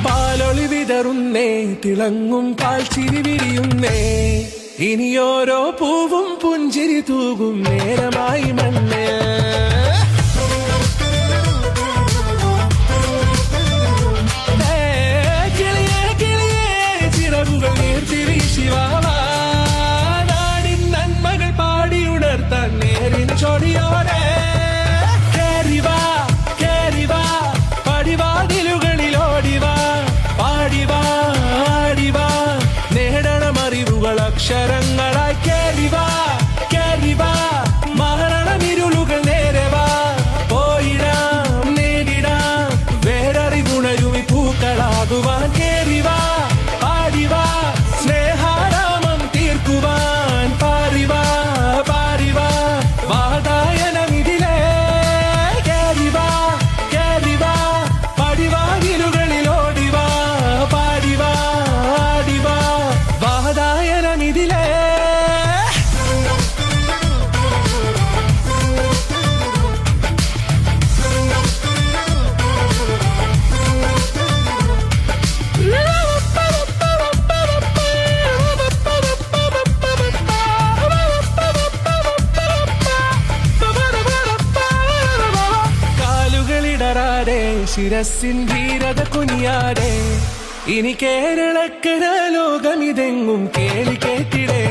പാലൊളി വിതറുന്നേ, തിളങ്ങും പാൽച്ചിരി വിരിയുന്നേ, ഇനിയോരോ പൂവും പുഞ്ചിരി തൂകും നേരമായി മണ്ണേ. കിളിയേ കിളിയേ ചിറകുകൾ നീർത്തിരി ശിവാവാ, നാടിൻ നന്മകൾ പാടിയുണർത്താൻ നേരിൻ ചൊടിയോടെ. കേറിവാ കേറിവാ പടിവാതിലുകളിൽ ഓടിവാ, പാടിവാ ആടിവാ നേടണം അറിവുകൾ അക്ഷരങ്ങളായി. കേറിവാ കേറിവാ മരണമിരുളുകൾ നേരവാ, പോയിടാം നേടിടാം വേററിവുണരുമി പൂക്കളാകുവാൻ. കേറിവാ പാടിവാ സ്നേഹാരാമം തീർക്കുവാൻ, പാറിവാ പാറിവാ വാതായനമിതിലേ. കേറിവാ കേറിവാ പടിവാതിലുകളിൽ ഓടിവാ, പാടിവാ ആടിവാ വാതായനമിതിലേ. കാലുകളിടറാതെ ശിരസിൻ ധീരത കുനിയാതെ, ഇനി കേരളക്കര ലോകമിതെങ്ങും കേളി കേട്ടിടേ.